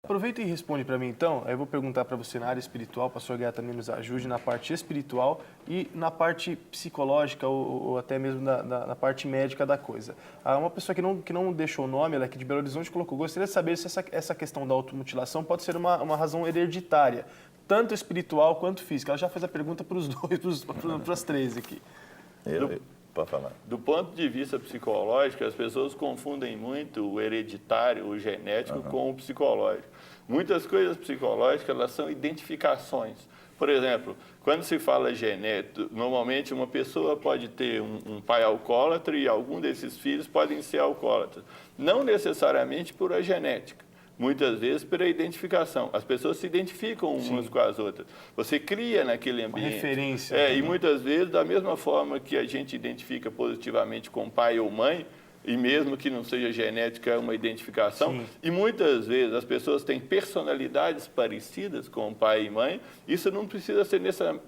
Aproveita e responde para mim então, aí eu vou perguntar para você na área espiritual, para o senhor Guiar também nos ajude na parte espiritual e na parte psicológica ou até mesmo na parte médica da coisa. Uma pessoa que não deixou o nome, ela é aqui de Belo Horizonte, colocou, gostaria de saber se essa questão da automutilação pode ser uma razão hereditária, tanto espiritual quanto física. Ela já fez a pergunta para os dois, para as três aqui. Pode falar. Do ponto de vista psicológico, as pessoas confundem muito o hereditário, o genético, com o psicológico. Muitas coisas psicológicas, elas são identificações. Por exemplo, quando se fala genético, normalmente uma pessoa pode ter um pai alcoólatra e algum desses filhos podem ser alcoólatras. Não necessariamente por a genética. Muitas vezes pela identificação. As pessoas se identificam umas com as outras. Você cria naquele ambiente. Uma referência. E muitas vezes, da mesma forma que a gente identifica positivamente com pai ou mãe, e mesmo que não seja genética, é uma identificação. Sim. E muitas vezes as pessoas têm personalidades parecidas com pai e mãe. Isso não precisa ser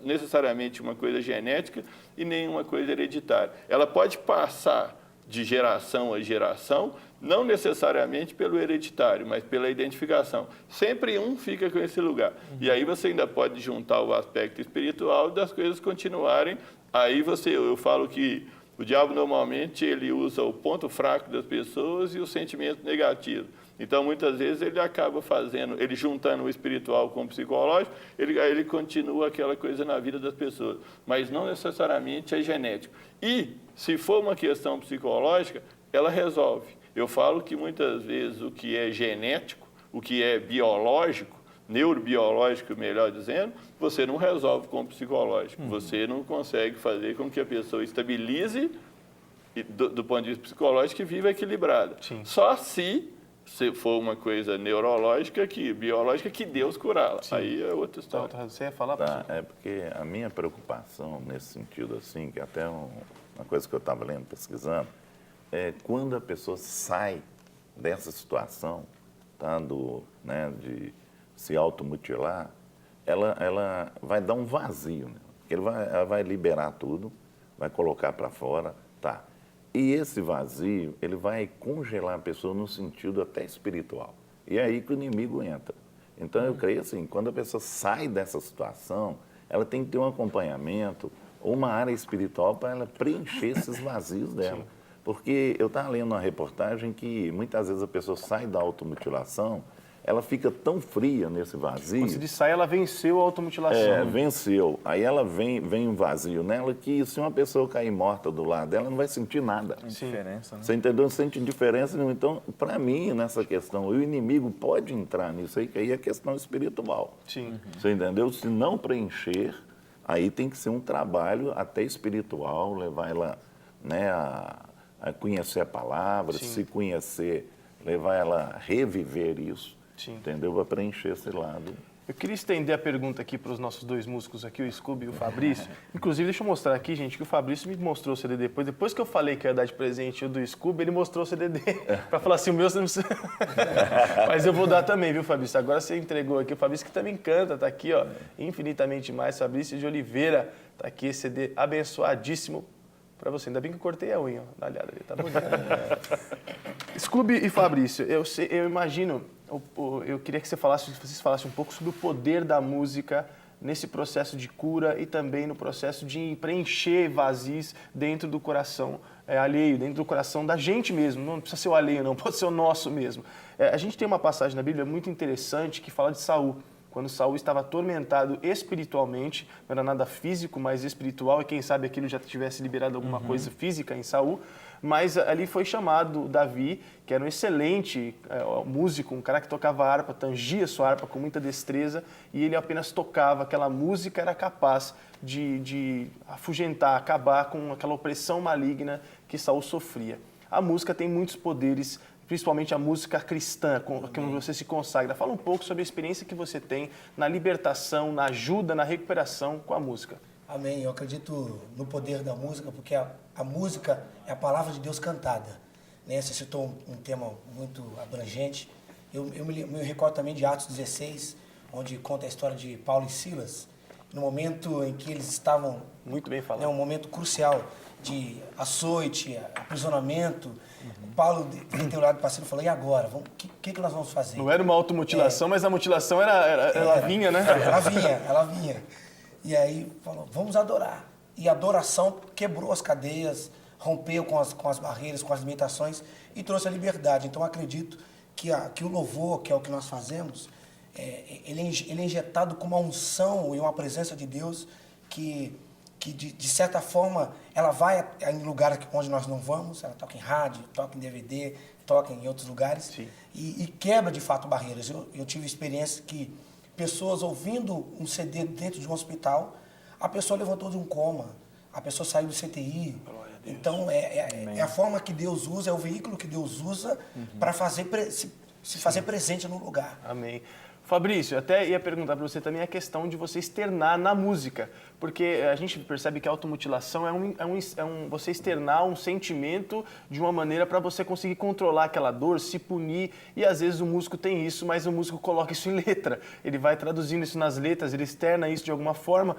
necessariamente uma coisa genética e nem uma coisa hereditária. Ela pode passar de geração a geração, não necessariamente pelo hereditário, mas pela identificação. Sempre um fica com esse lugar. E aí você ainda pode juntar o aspecto espiritual das coisas continuarem. Aí eu falo que o diabo normalmente ele usa o ponto fraco das pessoas e o sentimento negativo. Então, muitas vezes, ele acaba ele juntando o espiritual com o psicológico, ele continua aquela coisa na vida das pessoas. Mas não necessariamente é genético. E, se for uma questão psicológica, ela resolve. Eu falo que, muitas vezes, o que é genético, o que é biológico, neurobiológico, melhor dizendo, você não resolve com o psicológico. Você não consegue fazer com que a pessoa estabilize, do ponto de vista psicológico, e viva equilibrada. Sim. Só se for uma coisa neurológica, biológica, que Deus curá-la. Aí é outra história. Você ia falar? É porque a minha preocupação nesse sentido, assim, que até uma coisa que eu estava lendo, pesquisando, é quando a pessoa sai dessa situação, tá, de se automutilar, ela vai dar um vazio, né? Ela vai liberar tudo, vai colocar para fora, tá. E esse vazio, ele vai congelar a pessoa no sentido até espiritual. E é aí que o inimigo entra. Então, eu creio assim, quando a pessoa sai dessa situação, ela tem que ter um acompanhamento ou uma área espiritual para ela preencher esses vazios dela. Sim. Porque eu estava lendo uma reportagem que muitas vezes a pessoa sai da automutilação, ela fica tão fria nesse vazio. Quando se sai, ela venceu a automutilação. Venceu. Aí ela vem um vazio nela que se uma pessoa cair morta do lado dela, não vai sentir nada. Indiferença, né? Você entendeu? Não sente indiferença nenhuma. Então, para mim, nessa questão, o inimigo pode entrar nisso aí, que aí é questão espiritual. Sim. Você entendeu? Se não preencher, aí tem que ser um trabalho até espiritual, levar ela, né, a conhecer a palavra, Sim. se conhecer, levar ela a reviver isso. Sim. Entendeu? Para preencher esse lado. Eu queria estender a pergunta aqui para os nossos dois músicos aqui, o Scooby e o Fabrício. Inclusive, deixa eu mostrar aqui, gente, que o Fabrício me mostrou o CD depois. Depois que eu falei que eu ia dar de presente o do Scooby, ele mostrou o CD dele. Para falar assim, o meu você não precisa... Mas eu vou dar também, viu, Fabrício? Agora você entregou aqui. O Fabrício que também canta, tá aqui, ó. Infinitamente Mais. Fabrício de Oliveira. Tá aqui esse CD abençoadíssimo para você. Ainda bem que eu cortei a unha, ó. Dá uma olhada ali, tá bonito. Scooby e Fabrício, eu imagino... Eu queria que vocês falassem um pouco sobre o poder da música nesse processo de cura e também no processo de preencher vazios dentro do coração alheio, dentro do coração da gente mesmo. Não precisa ser o alheio, não, pode ser o nosso mesmo. A gente tem uma passagem na Bíblia muito interessante que fala de Saul. Quando Saul estava atormentado espiritualmente, não era nada físico, mas espiritual, e quem sabe aquilo já tivesse liberado alguma coisa física em Saul. Mas ali foi chamado Davi, que era um excelente músico, um cara que tocava harpa, tangia sua harpa com muita destreza, e ele apenas tocava, aquela música era capaz de afugentar, acabar com aquela opressão maligna que Saul sofria. A música tem muitos poderes, principalmente a música cristã, com que você se consagra. Fala um pouco sobre a experiência que você tem na libertação, na ajuda, na recuperação com a música. Amém. Eu acredito no poder da música, porque a música é a palavra de Deus cantada. Né? Você citou um tema muito abrangente. Eu me recordo também de Atos 16, onde conta a história de Paulo e Silas, no momento em que eles estavam... Muito bem falado. Um momento crucial. de açoite, aprisionamento. Paulo, tem olhado para cima e falou, e agora? O que nós vamos fazer? Não era uma automutilação, mas a mutilação ela vinha, né? Ela vinha. E aí falou, vamos adorar. E a adoração quebrou as cadeias, rompeu com as barreiras, com as limitações e trouxe a liberdade. Então, acredito que o louvor, que é o que nós fazemos, ele é injetado com uma unção e uma presença de Deus que de certa forma, ela vai em lugares onde nós não vamos, ela toca em rádio, toca em DVD, toca em outros lugares e quebra, de fato, barreiras. Eu tive experiência que pessoas ouvindo um CD dentro de um hospital, a pessoa levantou de um coma, a pessoa saiu do CTI. Então, é a forma que Deus usa, é o veículo que Deus usa para se fazer presente no lugar. Amém. Fabrício, até ia perguntar para você também a questão de você externar na música, porque a gente percebe que a automutilação é você externar um sentimento de uma maneira para você conseguir controlar aquela dor, se punir, e às vezes o músico tem isso, mas o músico coloca isso em letra, ele vai traduzindo isso nas letras, ele externa isso de alguma forma,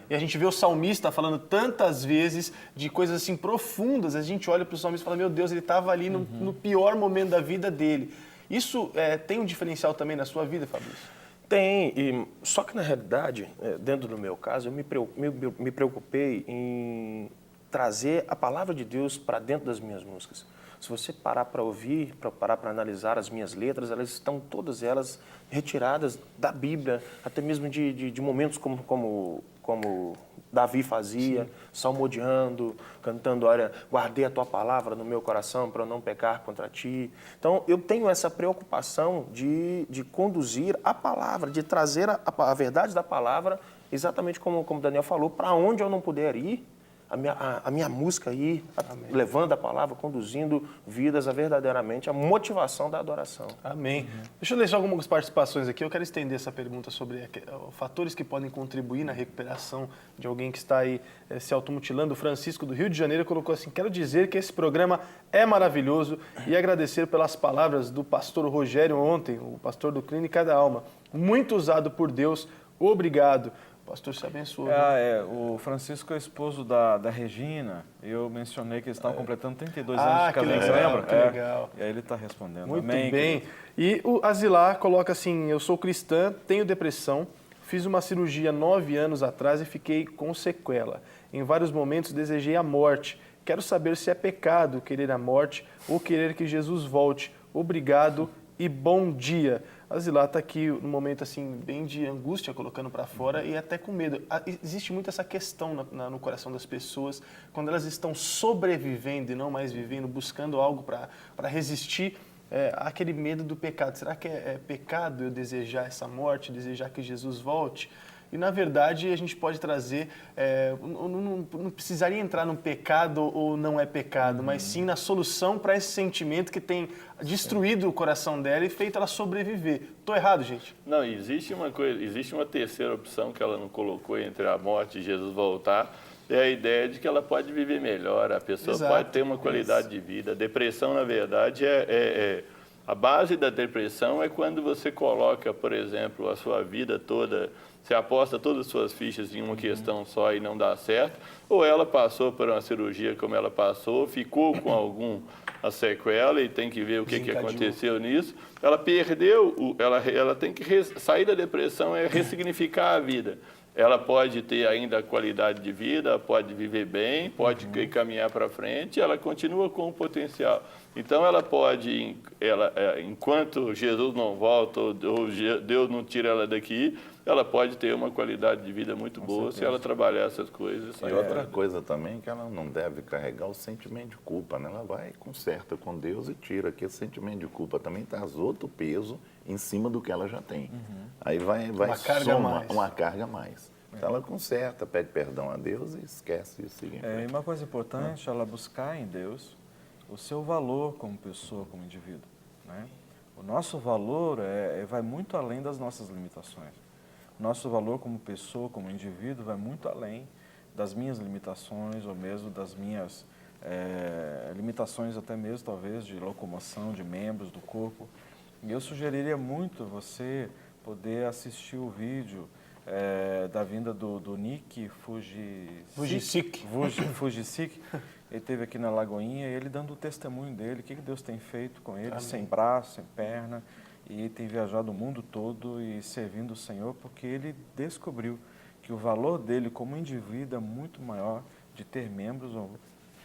e a gente vê o salmista falando tantas vezes de coisas assim profundas, a gente olha para o salmista e fala, meu Deus, ele estava ali no pior momento da vida dele. Isso tem um diferencial também na sua vida, Fabrício? Tem, só que na realidade, dentro do meu caso, eu me preocupei em trazer a palavra de Deus para dentro das minhas músicas. Se você parar para ouvir, parar para analisar as minhas letras, elas estão todas elas retiradas da Bíblia, até mesmo de momentos como Davi fazia, salmodiando, cantando, olha, guardei a tua palavra no meu coração para eu não pecar contra ti. Então, eu tenho essa preocupação de conduzir a palavra, de trazer a verdade da palavra, exatamente como o Daniel falou, para onde eu não puder ir, a minha música ir, levando a palavra, conduzindo vidas a verdadeiramente a motivação da adoração. Amém. Deixa eu deixar algumas participações aqui. Eu quero estender essa pergunta sobre fatores que podem contribuir na recuperação de alguém que está aí se automutilando. O Francisco, do Rio de Janeiro, colocou assim, quero dizer que esse programa é maravilhoso e agradecer pelas palavras do pastor Rogério ontem, o pastor do Clínica da Alma. Muito usado por Deus. Obrigado. Pastor, se abençoe. O Francisco é esposo da Regina. Eu mencionei que eles estavam completando 32 anos de casamento, legal, lembra? Que legal. E aí ele está respondendo. Muito Amém, bem. querido. E o Azilar coloca assim, eu sou cristã, tenho depressão, fiz uma cirurgia 9 anos atrás e fiquei com sequela. Em vários momentos desejei a morte. Quero saber se é pecado querer a morte ou querer que Jesus volte. Obrigado e bom dia. A Zilá está aqui num momento assim, bem de angústia, colocando para fora e até com medo. Existe muito essa questão no coração das pessoas, quando elas estão sobrevivendo e não mais vivendo, buscando algo para resistir àquele medo do pecado. Será que é pecado eu desejar essa morte, desejar que Jesus volte? E, na verdade, a gente pode trazer, não precisaria entrar no pecado ou não é pecado, mas sim na solução para esse sentimento que tem destruído o coração dela e feito ela sobreviver. Estou errado, gente? Não, existe uma terceira opção que ela não colocou entre a morte e Jesus voltar, é a ideia de que ela pode viver melhor, a pessoa pode ter uma qualidade de vida. A depressão, na verdade, a base da depressão é quando você coloca, por exemplo, a sua vida toda, você aposta todas as suas fichas em uma questão só e não dá certo, ou ela passou por uma cirurgia como ela passou, ficou com alguma sequela e tem que ver o que aconteceu nisso. Ela perdeu, ela tem que sair da depressão, ressignificar a vida. Ela pode ter ainda a qualidade de vida, pode viver bem, pode caminhar para frente, ela continua com o potencial. Então, ela pode, enquanto Jesus não volta ou Deus não tira ela daqui, ela pode ter uma qualidade de vida muito boa se ela trabalhar essas coisas. E outra coisa também, que ela não deve carregar o sentimento de culpa, né? Ela vai, conserta com Deus e tira, que esse sentimento de culpa também traz outro peso em cima do que ela já tem. Aí vai Uma carga a mais. uma carga a mais. Então ela conserta, pede perdão a Deus e esquece isso. E uma coisa importante, ela buscar em Deus o seu valor como pessoa, como indivíduo, né? O nosso valor vai muito além das nossas limitações. Nosso valor como pessoa, como indivíduo, vai muito além das minhas limitações ou mesmo das minhas limitações até mesmo, talvez, de locomoção, de membros do corpo. E eu sugeriria muito você poder assistir o vídeo da vinda do Nick Fujisik. Fujisik. Ele esteve aqui na Lagoinha e ele dando o testemunho dele, o que Deus tem feito com ele, sem braço, sem perna, e tem viajado o mundo todo e servindo o Senhor, porque ele descobriu que o valor dele como indivíduo é muito maior de ter membros ou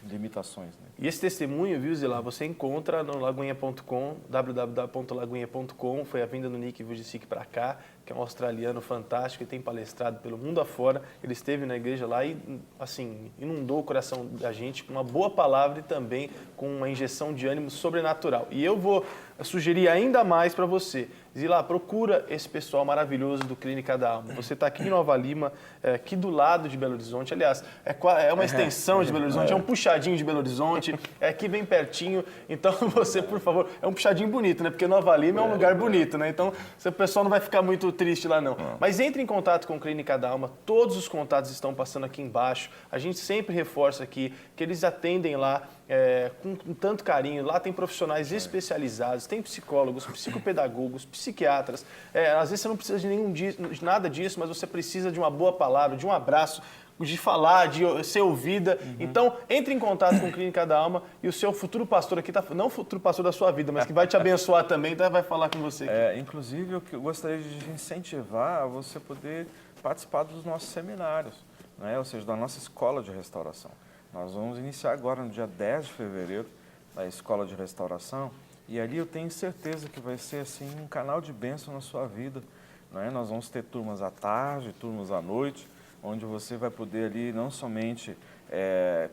limitações. Né? E esse testemunho, viu, Zilá, você encontra no lagoinha.com, www.lagoinha.com. Foi a vinda do Nick Vujicic para cá, que é um australiano fantástico e tem palestrado pelo mundo afora. Ele esteve na igreja lá e, assim, inundou o coração da gente com uma boa palavra e também com uma injeção de ânimo sobrenatural. E eu vou sugerir ainda mais para você. Zilá, procura esse pessoal maravilhoso do Clínica da Alma. Você está aqui em Nova Lima, aqui do lado de Belo Horizonte. Aliás, é uma extensão de Belo Horizonte, é um puxadinho de Belo Horizonte, é aqui bem pertinho. Então, você, por favor, é um puxadinho bonito, né? Porque Nova Lima é um lugar bonito, né? Então, o pessoal não vai ficar muito triste lá, não. Mas entre em contato com a Clínica da Alma. Todos os contatos estão passando aqui embaixo. A gente sempre reforça aqui que eles atendem lá com tanto carinho. Lá tem profissionais especializados, tem psicólogos, psicopedagogos, psiquiatras. Às vezes você não precisa de nada disso, mas você precisa de uma boa palavra, de um abraço, de falar, de ser ouvida. Então, entre em contato com a Clínica da Alma e o seu futuro pastor aqui, não o futuro pastor da sua vida, mas que vai te abençoar também, então vai falar com você aqui. Inclusive, eu gostaria de incentivar a você poder participar dos nossos seminários, né? Ou seja, da nossa escola de restauração. Nós vamos iniciar agora no dia 10 de fevereiro, a escola de restauração, e ali eu tenho certeza que vai ser assim um canal de bênção na sua vida, né? Nós vamos ter turmas à tarde, turmas à noite, onde você vai poder ali não somente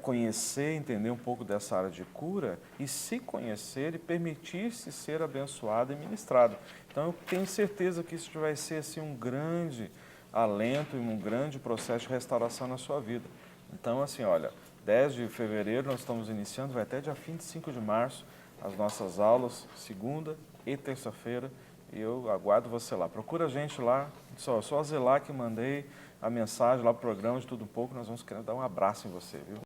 conhecer, entender um pouco dessa área de cura, e se conhecer e permitir-se ser abençoado e ministrado. Então, eu tenho certeza que isso vai ser assim, um grande alento e um grande processo de restauração na sua vida. Então, assim, olha, 10 de fevereiro nós estamos iniciando, vai até dia 25 de março, as nossas aulas, segunda e terça-feira, e eu aguardo você lá. Procura a gente lá, só a Zilá que mandei a mensagem lá pro programa de Tudo Um Pouco, nós vamos querer dar um abraço em você, viu?